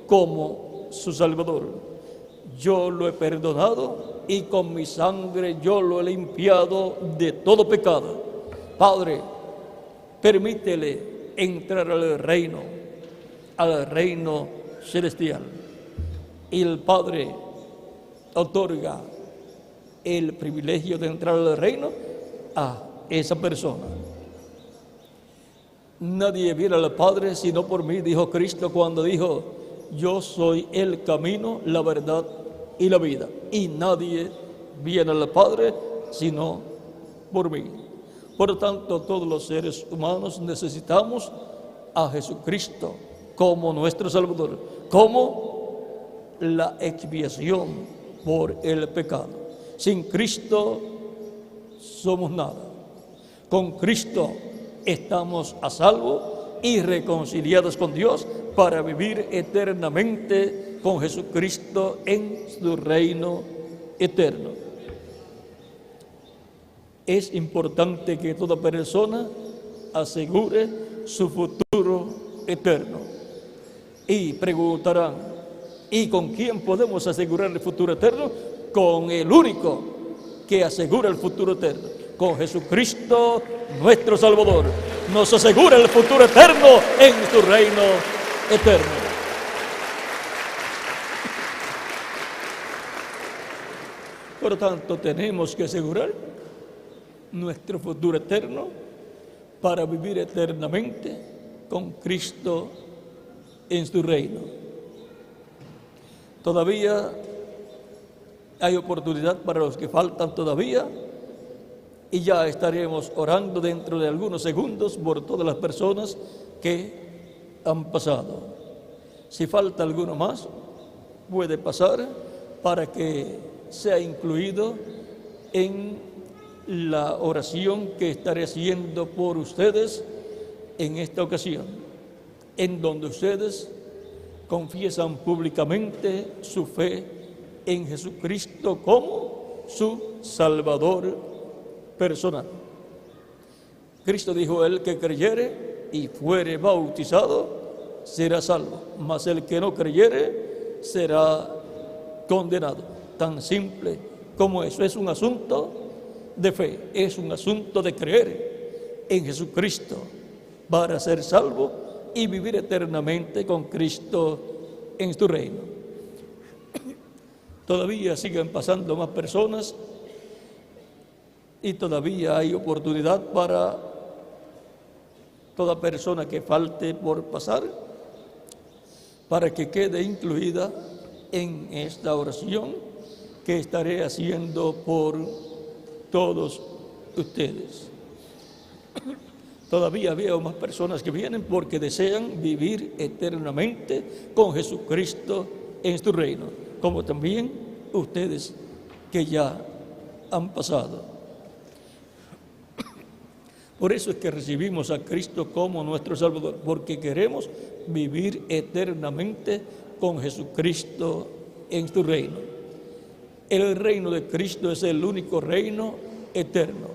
como su Salvador, yo lo he perdonado y con mi sangre yo lo he limpiado de todo pecado. Padre, permítele entrar al reino celestial. Y el Padre otorga el privilegio de entrar al reino a esa persona. Nadie viene al Padre sino por mí, dijo Cristo cuando dijo: yo soy el camino, la verdad y la vida, y nadie viene al Padre sino por mí. Por lo tanto, todos los seres humanos necesitamos a Jesucristo como nuestro Salvador, como la expiación por el pecado. Sin Cristo somos nada. Con Cristo estamos a salvo y reconciliados con Dios para vivir eternamente con Jesucristo en su reino eterno. Es importante que toda persona asegure su futuro eterno. Y preguntarán: ¿y con quién podemos asegurar el futuro eterno? Con el único que asegura el futuro eterno, con Jesucristo nuestro Salvador. Nos asegura el futuro eterno en su reino eterno. Por lo tanto, tenemos que asegurar nuestro futuro eterno para vivir eternamente con Cristo en su reino. Todavía hay oportunidad para los que faltan todavía, y ya estaremos orando dentro de algunos segundos por todas las personas que han pasado. Si falta alguno más, puede pasar para que sea incluido en la oración que estaré haciendo por ustedes en esta ocasión, en donde ustedes confiesan públicamente su fe en Jesucristo como su Salvador personal. Cristo dijo: el que creyere y fuere bautizado será salvo, mas el que no creyere será condenado. Tan simple como eso. Es un asunto de fe, es un asunto de creer en Jesucristo para ser salvo y vivir eternamente con Cristo en su reino. Todavía siguen pasando más personas y todavía hay oportunidad para toda persona que falte por pasar, para que quede incluida en esta oración que estaré haciendo por todos ustedes. Todavía veo más personas que vienen porque desean vivir eternamente con Jesucristo en su reino, como también ustedes que ya han pasado. Por eso es que recibimos a Cristo como nuestro Salvador, porque queremos vivir eternamente con Jesucristo en su reino. El reino de Cristo es el único reino eterno.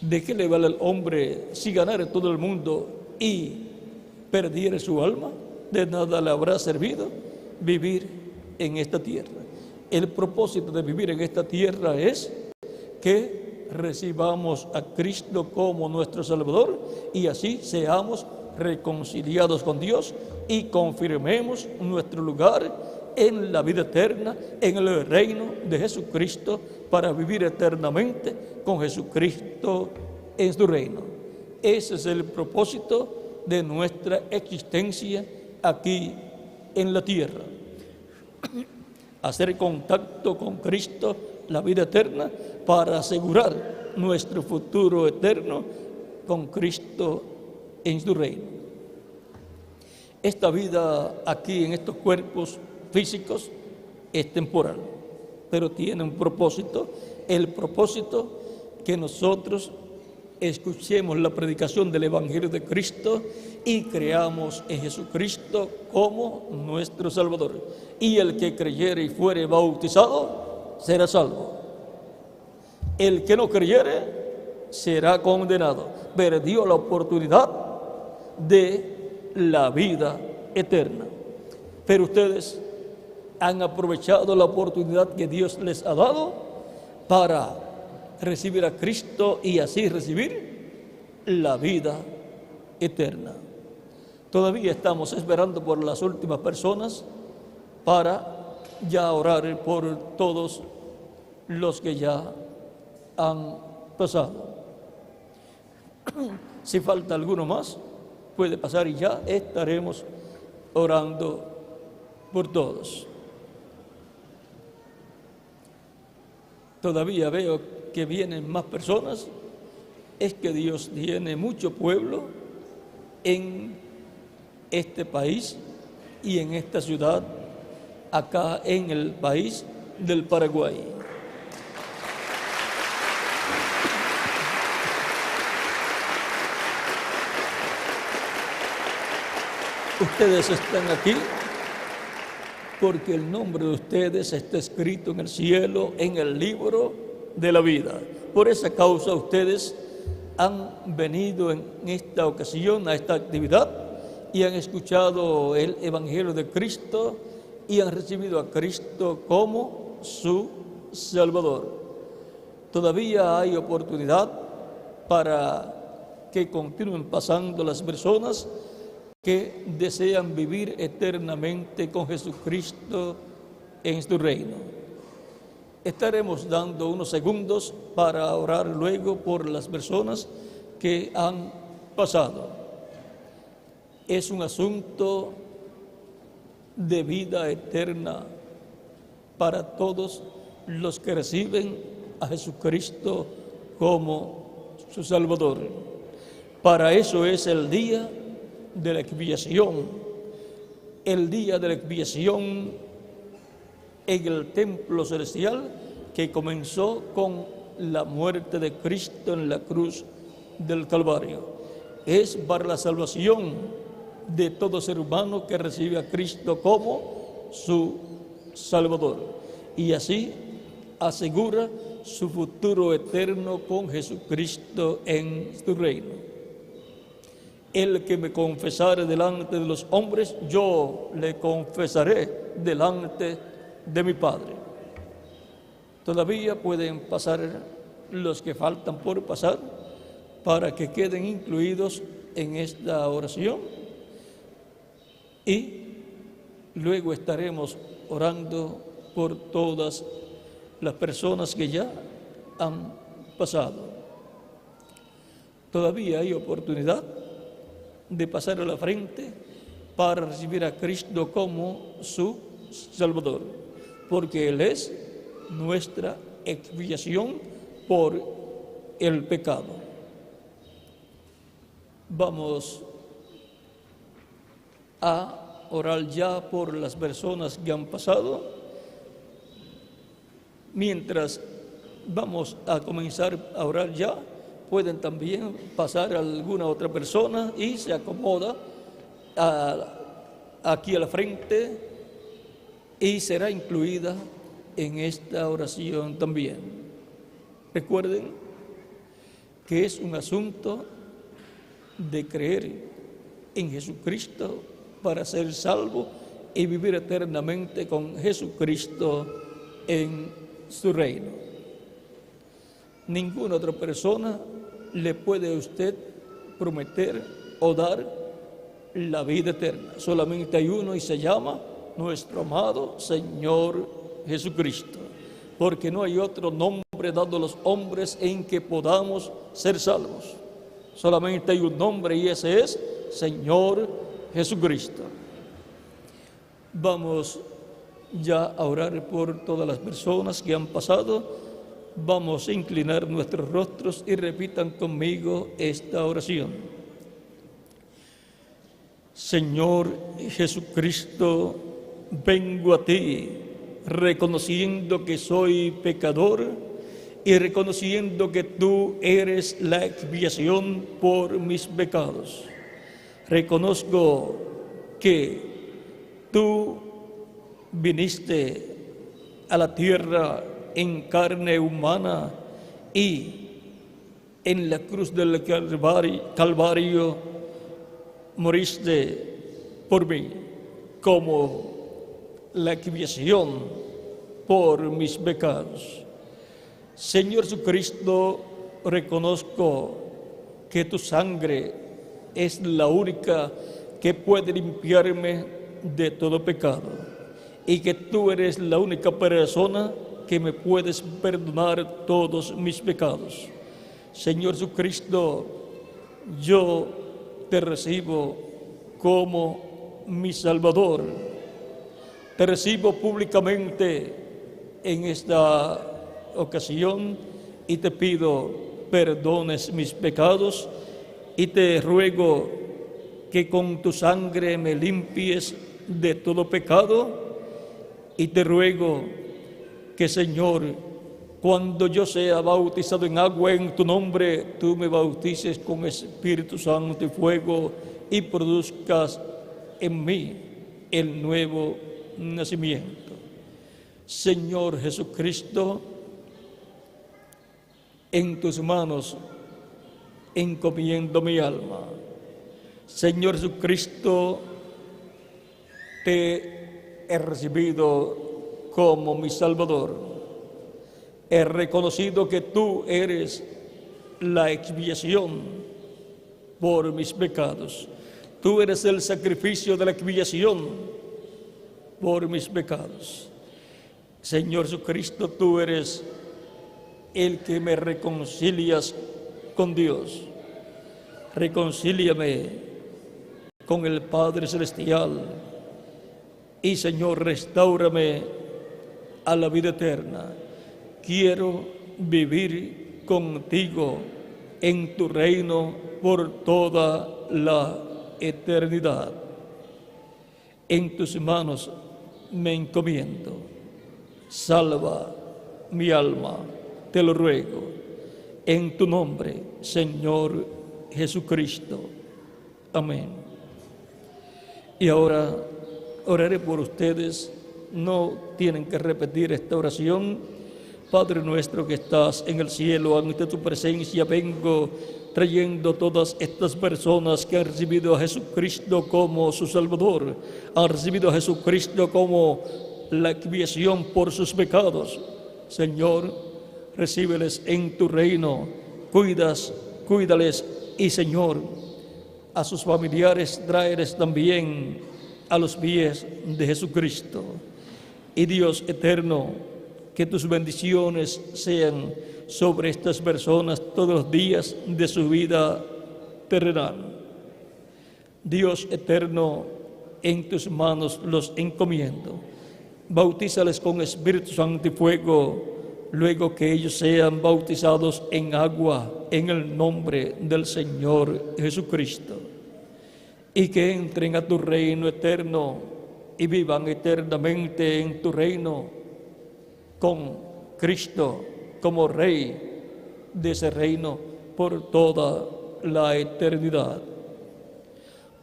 ¿De qué le vale al hombre si ganara todo el mundo y perdiere su alma? De nada le habrá servido vivir en esta tierra. El propósito de vivir en esta tierra es que recibamos a Cristo como nuestro Salvador y así seamos reconciliados con Dios y confirmemos nuestro lugar en la vida eterna, en el reino de Jesucristo, para vivir eternamente con Jesucristo en su reino. Ese es el propósito de nuestra existencia aquí en la tierra. Hacer contacto con Cristo, la vida eterna, para asegurar nuestro futuro eterno con Cristo en su reino. Esta vida aquí en estos cuerpos físicos es temporal, pero tiene un propósito, el propósito que nosotros escuchemos la predicación del Evangelio de Cristo y creamos en Jesucristo como nuestro Salvador. Y el que creyere y fuere bautizado será salvo. El que no creyere será condenado. Perdió la oportunidad de la vida eterna. Pero ustedes han aprovechado la oportunidad que Dios les ha dado para recibir a Cristo y así recibir la vida eterna. Todavía estamos esperando por las últimas personas para ya orar por todos los que ya han pasado. Si falta alguno más, puede pasar y ya estaremos orando por todos. Todavía veo que vienen más personas. Es que Dios tiene mucho pueblo en este país y en esta ciudad, acá en el país del Paraguay. Ustedes están aquí porque el nombre de ustedes está escrito en el cielo, en el libro de la vida. Por esa causa ustedes han venido en esta ocasión a esta actividad y han escuchado el Evangelio de Cristo y han recibido a Cristo como su Salvador. Todavía hay oportunidad para que continúen pasando las personas que desean vivir eternamente con Jesucristo en su reino. Estaremos dando unos segundos para orar luego por las personas que han pasado. Es un asunto de vida eterna para todos los que reciben a Jesucristo como su Salvador. Para eso es el día de la expiación, el día de la expiación en el templo celestial que comenzó con la muerte de Cristo en la cruz del Calvario. Es para la salvación de todo ser humano que recibe a Cristo como su Salvador y así asegura su futuro eterno con Jesucristo en su reino. El que me confesare delante de los hombres, yo le confesaré delante de mi Padre. Todavía pueden pasar los que faltan por pasar para que queden incluidos en esta oración, y luego estaremos orando por todas las personas que ya han pasado. Todavía hay oportunidad de pasar a la frente para recibir a Cristo como su Salvador, porque Él es nuestra expiación por el pecado. Vamos a orar ya por las personas que han pasado. Mientras vamos a comenzar a orar ya, pueden también pasar a alguna otra persona y se acomoda aquí a la frente y será incluida en esta oración también. Recuerden que es un asunto de creer en Jesucristo para ser salvo y vivir eternamente con Jesucristo en su reino. Ninguna otra persona le puede a usted prometer o dar la vida eterna. Solamente hay uno y se llama nuestro amado Señor Jesucristo, porque no hay otro nombre dado a los hombres en que podamos ser salvos. Solamente hay un nombre y ese es Señor Jesucristo. Vamos ya a orar por todas las personas que han pasado. Vamos a inclinar nuestros rostros y repitan conmigo esta oración. Señor Jesucristo, vengo a ti reconociendo que soy pecador y reconociendo que tú eres la expiación por mis pecados. Reconozco que tú viniste a la tierra en carne humana y en la cruz del Calvario moriste por mí como la expiación por mis pecados. Señor Jesucristo, reconozco que tu sangre es la única que puede limpiarme de todo pecado y que tú eres la única persona que me puedes perdonar todos mis pecados. Señor Jesucristo, yo te recibo como mi Salvador. Te recibo públicamente en esta ocasión y te pido perdones mis pecados y te ruego que con tu sangre me limpies de todo pecado, y te ruego que, Señor, cuando yo sea bautizado en agua en tu nombre, tú me bautices con Espíritu Santo y fuego y produzcas en mí el nuevo nacimiento. Señor Jesucristo, en tus manos encomiendo mi alma. Señor Jesucristo, te he recibido como mi Salvador. He reconocido que tú eres la expiación por mis pecados. Tú eres el sacrificio de la expiación por mis pecados. Señor Jesucristo, tú eres el que me reconcilias con Dios. Reconcíliame con el Padre Celestial y, Señor, restáurame a la vida eterna. Quiero vivir contigo en tu reino por toda la eternidad. En tus manos me encomiendo. Salva mi alma, te lo ruego, en tu nombre, Señor Jesucristo. Amén. Y ahora oraré por ustedes. No tienen que repetir esta oración, Padre nuestro que estás en el cielo, ante tu presencia vengo trayendo todas estas personas que han recibido a Jesucristo como su Salvador, han recibido a Jesucristo como la expiación por sus pecados. Señor, recíbeles en tu reino, cuídales y, Señor, a sus familiares tráeles también a los pies de Jesucristo. Y Dios eterno, que tus bendiciones sean sobre estas personas todos los días de su vida terrenal. Dios eterno, en tus manos los encomiendo. Bautízales con Espíritu Santo y fuego, luego que ellos sean bautizados en agua en el nombre del Señor Jesucristo, y que entren a tu reino eterno y vivan eternamente en tu reino con Cristo como Rey de ese reino por toda la eternidad.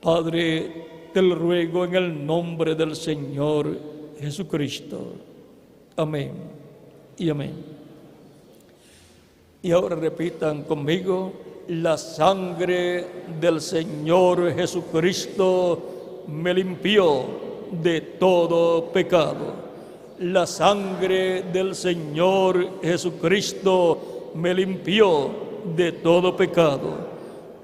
Padre, te lo ruego en el nombre del Señor Jesucristo. Amén y amén. Y ahora repitan conmigo: la sangre del Señor Jesucristo me limpió de todo pecado. La sangre del Señor Jesucristo me limpió de todo pecado.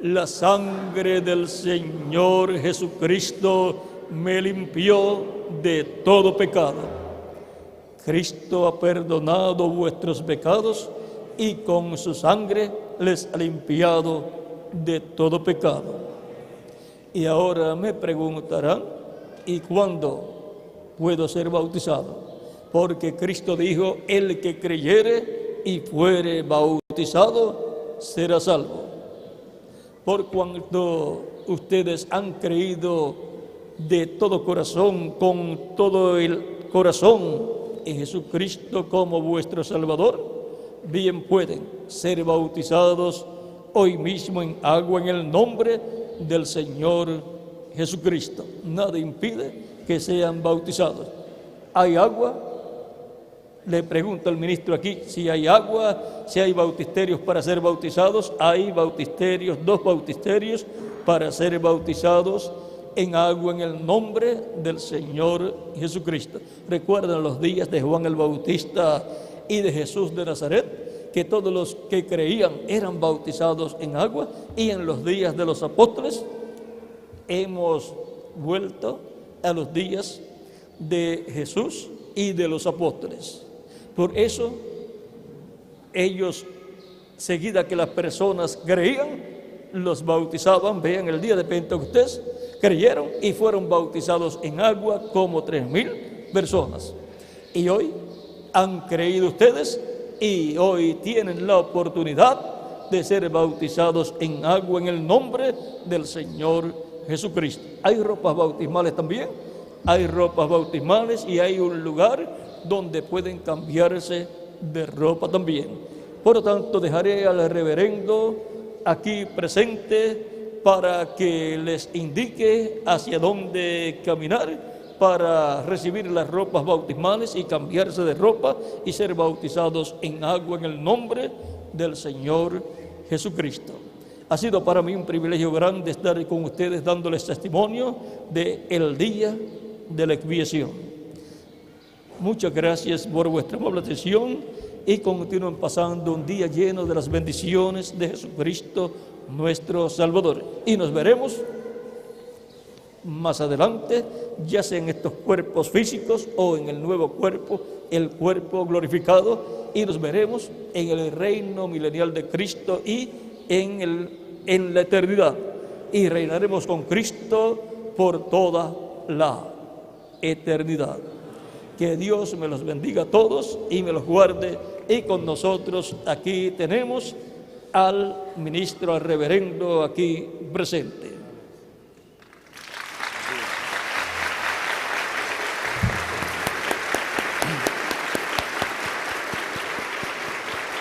La sangre del Señor Jesucristo me limpió de todo pecado. Cristo ha perdonado vuestros pecados y con su sangre les ha limpiado de todo pecado. Y ahora me preguntarán: ¿y cuándo puedo ser bautizado? Porque Cristo dijo: el que creyere y fuere bautizado será salvo. Por cuanto ustedes han creído de todo corazón, con todo el corazón, en Jesucristo como vuestro Salvador, bien pueden ser bautizados hoy mismo en agua en el nombre del Señor Jesucristo. Nada impide que sean bautizados. ¿Hay agua? Le pregunta el ministro aquí si hay agua, si hay bautisterios para ser bautizados. Hay bautisterios, 2 bautisterios para ser bautizados en agua en el nombre del Señor Jesucristo. Recuerdan los días de Juan el Bautista y de Jesús de Nazaret, que todos los que creían eran bautizados en agua, y en los días de los apóstoles hemos vuelto a los días de Jesús y de los apóstoles. Por eso, ellos, seguida que las personas creían, los bautizaban. Vean, el día de Pentecostés creyeron y fueron bautizados en agua como 3,000 personas. Y hoy han creído ustedes y hoy tienen la oportunidad de ser bautizados en agua en el nombre del Señor Jesucristo. Hay ropas bautismales también. Hay ropas bautismales y hay un lugar donde pueden cambiarse de ropa también. Por lo tanto, dejaré al reverendo aquí presente para que les indique hacia dónde caminar para recibir las ropas bautismales y cambiarse de ropa y ser bautizados en agua en el nombre del Señor Jesucristo. Ha sido para mí un privilegio grande estar con ustedes dándoles testimonio del día de la expiación. Muchas gracias por vuestra amable atención y continúen pasando un día lleno de las bendiciones de Jesucristo, nuestro Salvador. Y nos veremos más adelante, ya sea en estos cuerpos físicos o en el nuevo cuerpo, el cuerpo glorificado, y nos veremos en el reino milenial de Cristo y en la eternidad. Y reinaremos con Cristo por toda la eternidad. Que Dios me los bendiga a todos y me los guarde. Y con nosotros aquí tenemos al ministro, al reverendo aquí presente.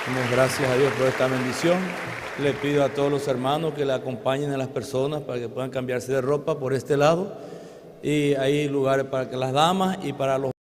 Damos gracias a Dios por esta bendición. Le pido a todos los hermanos que le acompañen a las personas para que puedan cambiarse de ropa por este lado. Y hay lugares para que las damas y para los